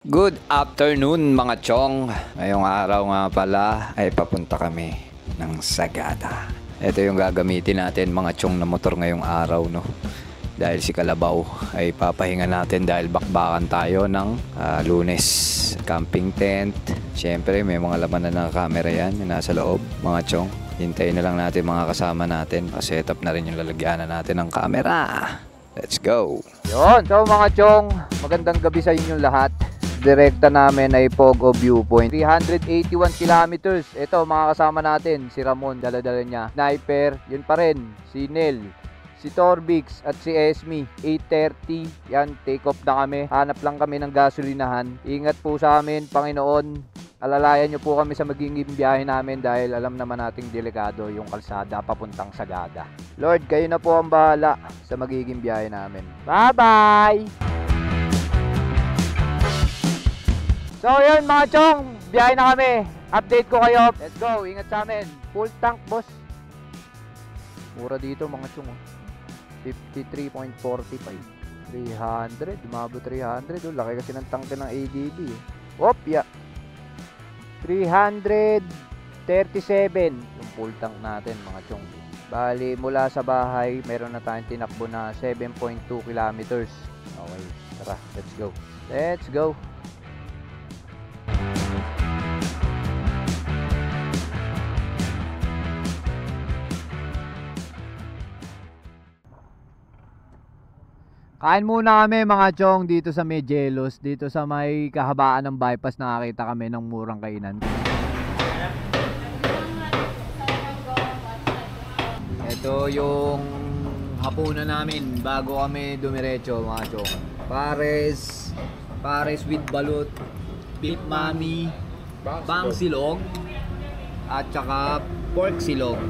Good afternoon mga chong. Ngayong araw nga pala ay papunta kami ng Sagada. Ito yung gagamitin natin mga chong na motor ngayong araw, no. Dahil si Kalabaw ay papahinga natin dahil bakbakan tayo ng Lunes. Camping tent. Siyempre may mga laman na ng camera yan yung nasa loob mga chong. Hintayin na lang natin mga kasama natin. Set up na rin yung lalagyanan natin ng camera. Let's go. Yun. So mga chong, magandang gabi sa inyong lahat. Direkta namin ay Pogo Viewpoint, 381 kilometers. Ito mga kasama natin, si Ramon, dala-dala niya. Sniper, yun pa rin, si Nel, si Torbix at si Esme. 8:30, yan, take off na kami. Hanap lang kami ng gasolinahan. Ingat po sa amin, Panginoon. Alalayan nyo po kami sa magiging biyahe namin dahil alam naman nating delikado yung kalsada papuntang Sagada. Lord, kayo na po ang bahala sa magiging biyahe namin. Bye-bye! So yun mga chong, biyahe na kami. Update ko kayo. Let's go, ingat sa amin. Full tank boss. Mura dito mga chong, 53.45. 300, umabot 300. Laki kasi ng tanke ng ADB. Op, yeah. 337 yung full tank natin mga chong. Bali mula sa bahay meron na tayong tinakbo na 7.2 kilometers. Okay, tara, let's go. Let's go. Kain muna kami mga chong dito sa Medjelos, dito sa may kahabaan ng bypass. Nakakita kami ng murang kainan. Ito yung hapunan namin bago kami dumiretso mga chong. Pares with balut, beef mami, bang silog, at saka pork silog.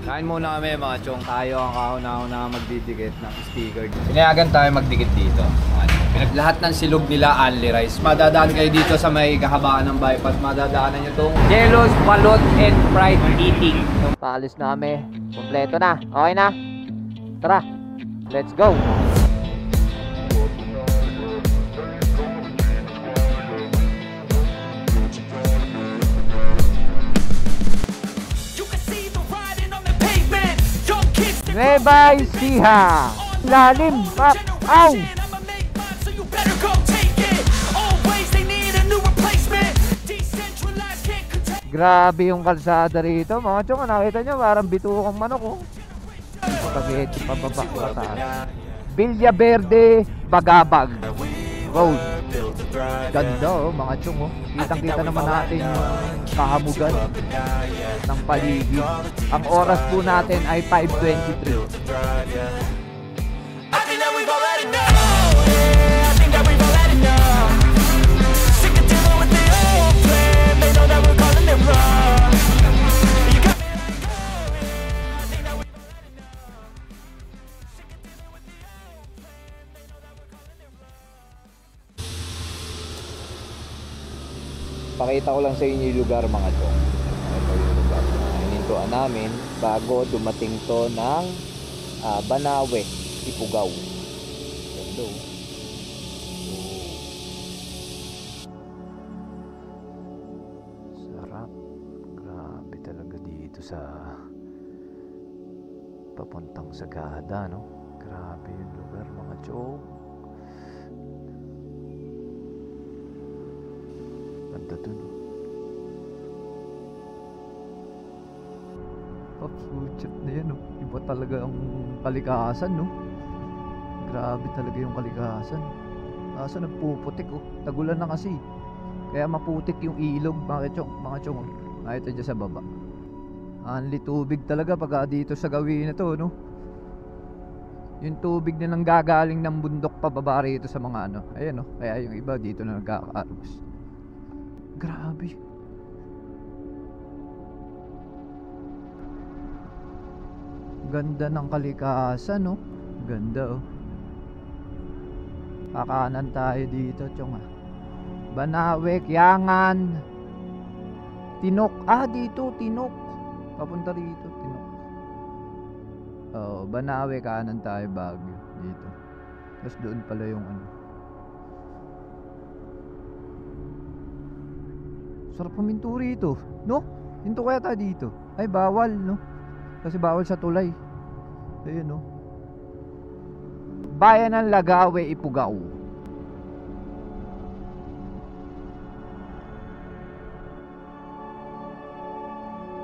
Kain muna kami mga chong. Tayo ang kauna-una magdidikit ng sticker. Pinayagan tayo magdikit dito. Lahat ng silog nila only rice. Madadaan kayo dito sa may kahabaan ng bypass. Madadaanan nyo itong Jelos, Balot, and Fried Eating. Paalis na kami. Kompleto na. Okay na? Tara. Let's go. Nueva Ecija. Lalim. Ow! Grabe yung kalsada rito mga chong. Nakita nyo parang bitukang manok, oh. Pagkageti pababa pa taas. Villa Verde, Bagabag Road. Ganda, oh mga chong, oh. Kitang-kita naman natin yung kahamugan ng paligid. Ang oras po natin ay 5:23. Pakita ko lang sa inyo yung lugar mga chong. Ito yung lugar na hinintuan namin bago dumating to ng Banawe, Ifugao. Ganda, oh. Sarap. Grabe talaga dito sa papuntang Sagada, no? Grabe yung lugar mga chong. Ganda dun. Fuchat na yan, no? Iba talaga ang kalikasan, no? Grabe talaga yung kalikasan. Kaso nagpuputik, oh. Tagulan na kasi. Kaya maputik yung ilog. Bakit chong? Mga chong, oh. Nakita dyan sa baba. Anli tubig talaga pagka dito sa gawin na to, no? Yung tubig na nang gagaling ng bundok pababa rito sa mga ano. Ayan, no? Kaya yung iba dito na nagkakaarus. Grabe. Ganda ng kalikasan, no? Ganda, oh. Kakanan tayo dito, chong, ah. Banawe, Yangan, Tinok. Dito, Tinok. Papunta rito, Tinok. Oh, Banawe, kanan tayo, Baguio. Dito. Tapos doon pala yung ano. Sarap huminto rito, no? Hinto kaya tayo dito. Ay, bawal, no? Kasi bawal sa tulay. Ayun, no? Bayan ng Lagawe, Ifugao.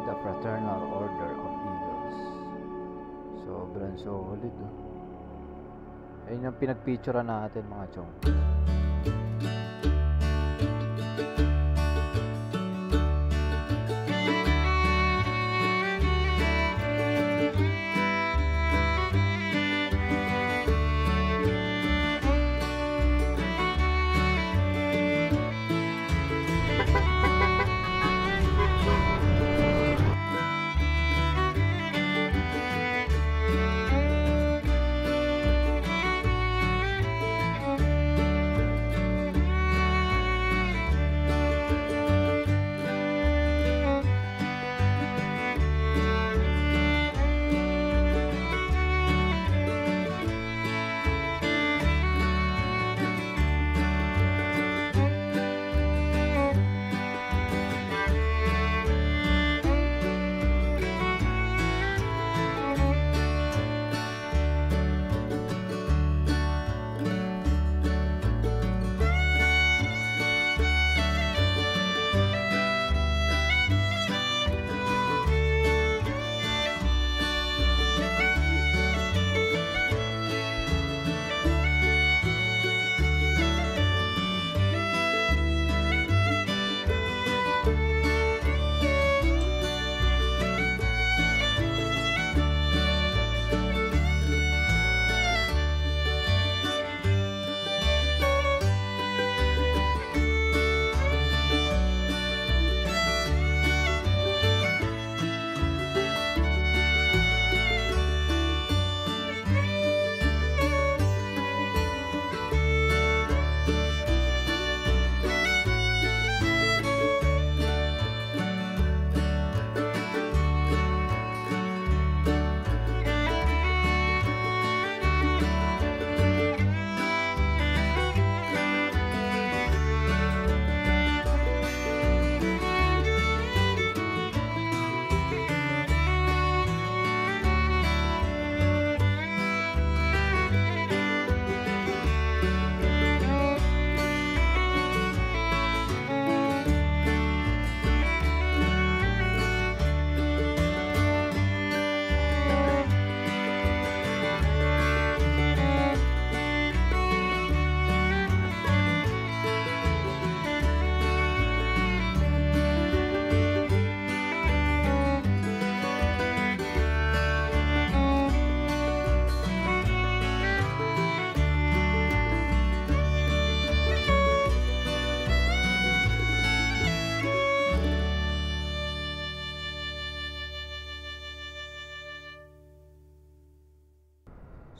The Fraternal Order of Eagles. Sobrang solid, oh. Ayun ang pinagpicturean natin, mga chong.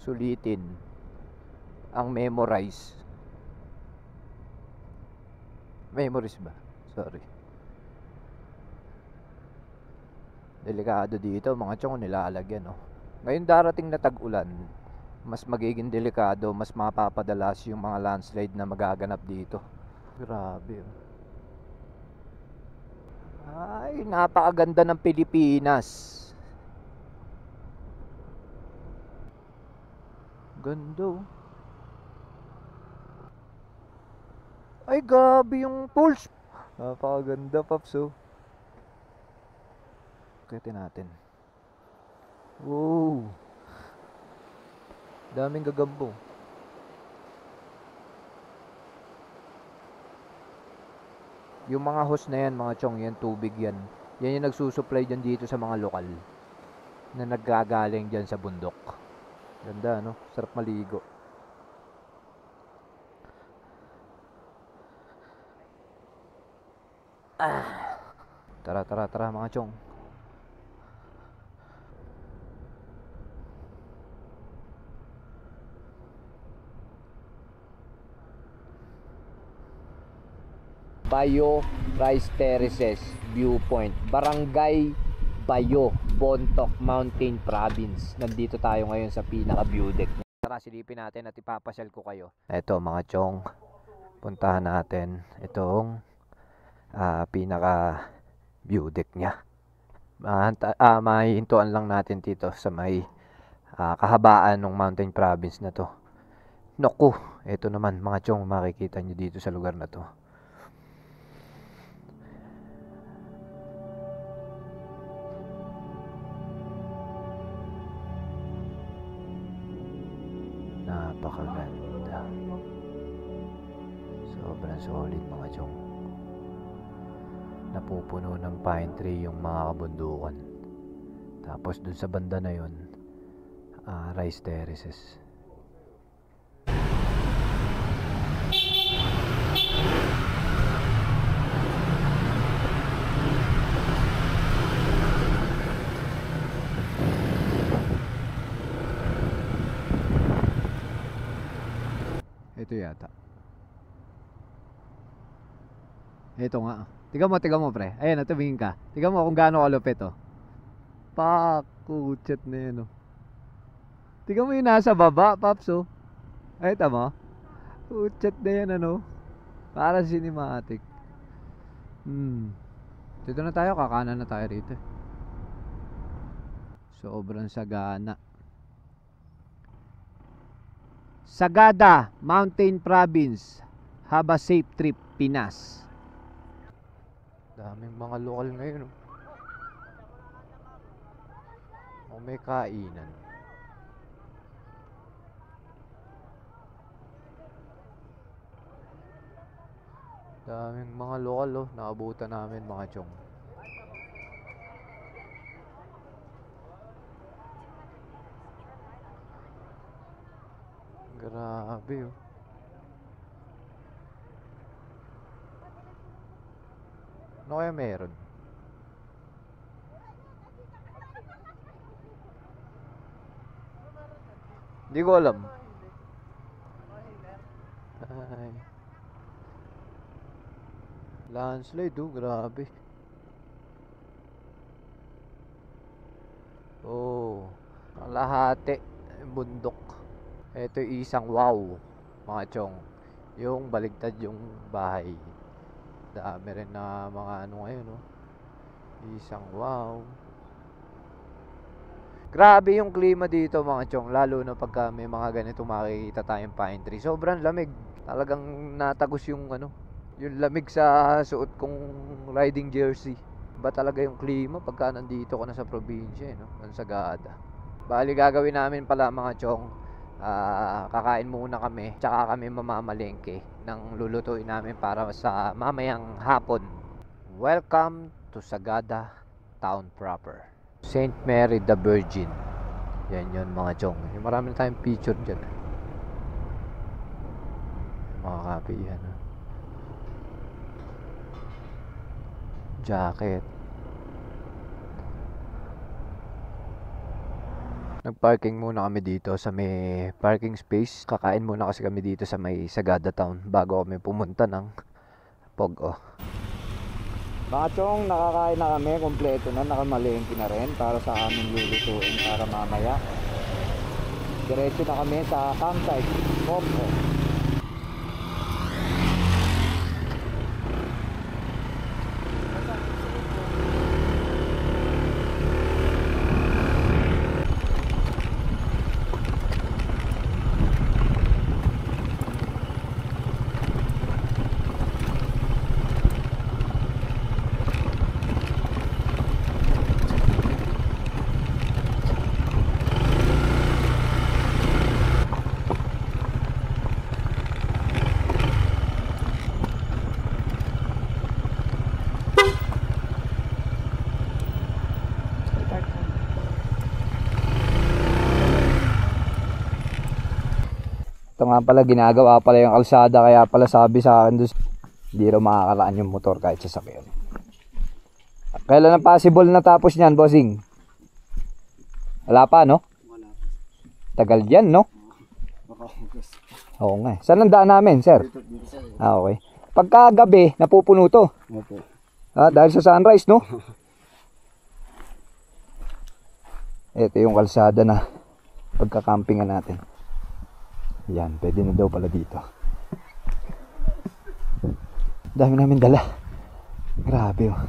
Sulitin ang memories ba? Sorry. Delikado dito, mga chong, nilalagyan, no? Ngayon darating na tag-ulan, mas magiging delikado, mas mapapadalas yung mga landslide na magaganap dito. Grabe, oh. Ay, napakaganda ng Pilipinas. Ganda, oh. Ay, grabe yung pulse. Napakaganda, Paps, oh. Akitin natin. Wow. Daming gagambo. Yung mga hose na yan, mga chong, yan tubig yan. Yan yung nagsusupply dyan dito sa mga lokal na naggagaling dyan sa bundok. Ganda, no? Sarap maligo. Tara mga chong. Bayo Rice Terraces Viewpoint, Barangay Bayo, Bontoc Mountain Province. Nandito tayo ngayon sa pinaka view deck. Tara, silipin natin at ipapasyal ko kayo. Ito mga chong, puntahan natin itong pinaka view deck niya. Mahihintuan lang natin dito sa may kahabaan ng mountain province na to. Naku, ito naman mga chong, makikita nyo dito sa lugar na to. Napakaganda. Sobrang solid mga chong. Napupuno ng pine tree yung mga kabundukan. Tapos dun sa banda na yun, rice terraces. Ito yata. Ito nga. Tiga mo pre. Ayan, tumingin ka. Tiga mo kung gaano kalupit oh. Pakuchat na yun oh. Tiga mo yung nasa baba, Paps oh. Ay, tama. Kuchat na yan ano. Para cinematic. Dito na tayo, kakanan na tayo rito. Sobrang sagana. Sagada Mountain Province. Have a safe trip, Pinas. Daming mga lokal ngayon oh. May kainan. Daming mga lokal oh. Naabutan namin mga chong. Grabe oh. Ano kaya meron? Hindi ko alam. Ay. Landslide oh, grabe. Oh, kalahati bundok. Ito yung isang wow, mga chong. Yung baligtad yung bahay. Dami rin na mga ano ngayon oh. Isang wow. Grabe yung klima dito mga chong, lalo na pagka may mga ganito makikita tayong pine tree. Sobrang lamig. Talagang natagos yung ano, yung lamig sa suot kong riding jersey. Ba talaga yung klima pagka nandito ka na sa probinsya, no? Ng Sagada. Bali gagawin namin pala mga chong, kakain muna kami, tsaka kami mamamalengke ng lulutuin namin para sa mamayang hapon. Welcome to Sagada Town proper. Saint Mary the Virgin. Yan yun mga chong. Yung marami na tayong picture dyan. Mga kapi yan. Jacket. Nagparking muna kami dito sa may parking space. Kakain muna kasi kami dito sa may Sagada Town bago kami pumunta ng Pogo. Mga chong, nakakain na kami, kompleto na, nakamalengke na rin para sa aming lulutuin para mamaya. Diretso na kami sa campsite, Pogo. Ito nga pala, ginagawa pala yung kalsada, kaya pala sabi sa akin doon, hindi raw makakaraan yung motor kahit sasakyan. Kailan ang possible na tapos niyan, bossing? Wala pa, no? Wala pa. Tagal yan, no? Oo nga. Saan ang daan namin, sir? Okay. Pagka gabi, napupuno to. Dahil sa sunrise, no? Ito yung kalsada na pagkakampingan natin. Yan, pwede na daw pala dito. Dami namin dala. Grabe oh.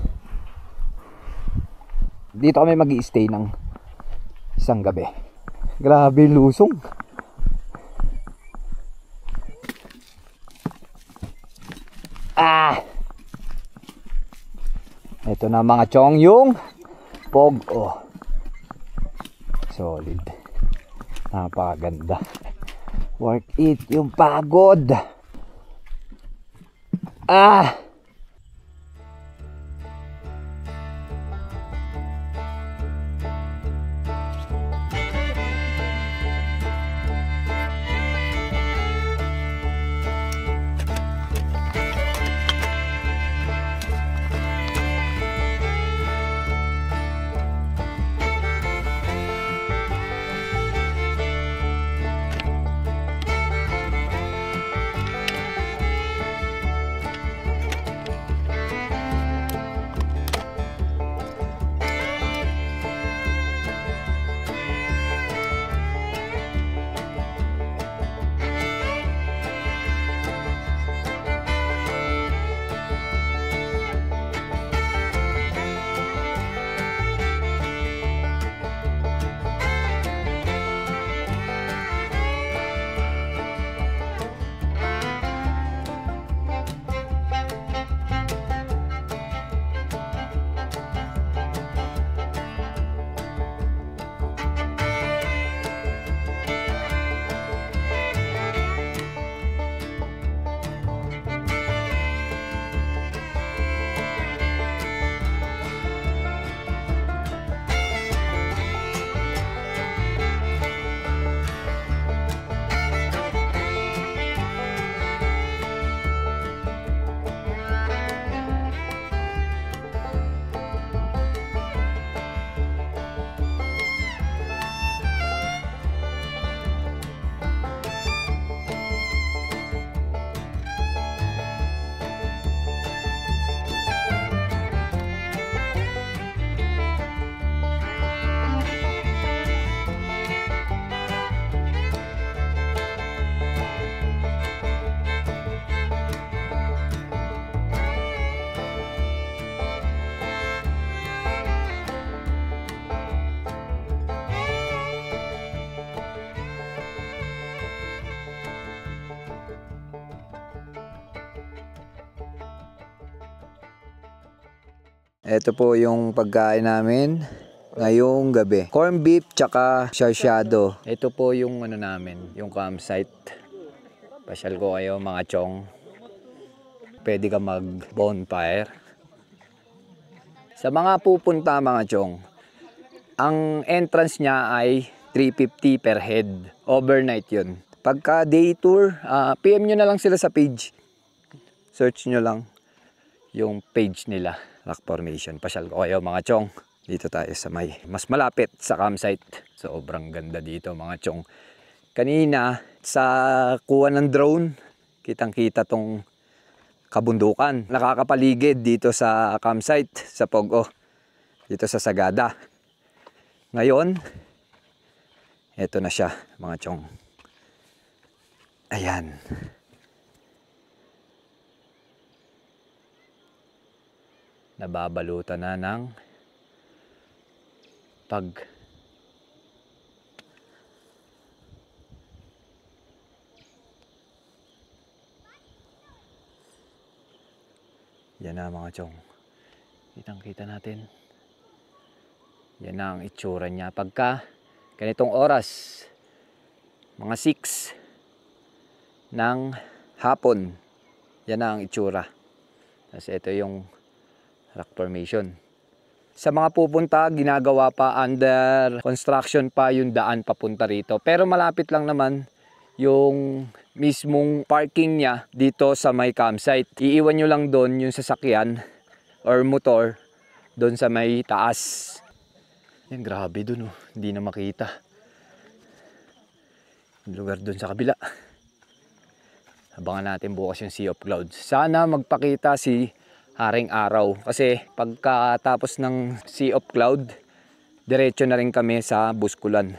Dito kami mag-i-stay ng isang gabi. Grabe lusong. Ito na mga chong yung Pogo. Solid. Napakaganda. Worth it yung pagod. Ito po yung pagkain namin ngayong gabi. Corn beef tsaka sarsyado. Ito po yung ano namin, yung campsite. Pasyal ko kayo mga chong. Pwede ka mag bonfire. Sa mga pupunta mga chong, ang entrance niya ay 350 per head. Overnight yun. Pagka day tour, PM nyo na lang sila sa page. Search nyo lang yung page nila. Rock Formation. Pasyal ko kayo mga chong. Dito tayo sa mas malapit sa campsite. Sobrang ganda dito mga chong. Kanina sa kuha ng drone, kitang-kita tong kabundukan. Nakakapaligid dito sa campsite, sa Pogo. Dito sa Sagada. Ngayon, eto na siya mga chong. Ayan. Nababalutan na ng yan na mga chong. Kitang-kita natin. Yan na ang itsura niya. Pagka ganitong oras, mga 6 ng hapon, yan na ang itsura. Tapos ito yung rock formation. Sa mga pupunta, ginagawa pa, under construction pa yung daan papunta rito. Pero malapit lang naman yung mismong parking niya dito sa may campsite. Iiwan nyo lang doon yung sasakyan or motor doon sa may taas. Yan, grabe doon oh. Hindi na makita yung lugar doon sa kabila. Abangan natin bukas yung Sea of Clouds. Sana magpakita si Haring Araw. Kasi pagkatapos ng Sea of Cloud, diretso na rin kami sa Buskulan.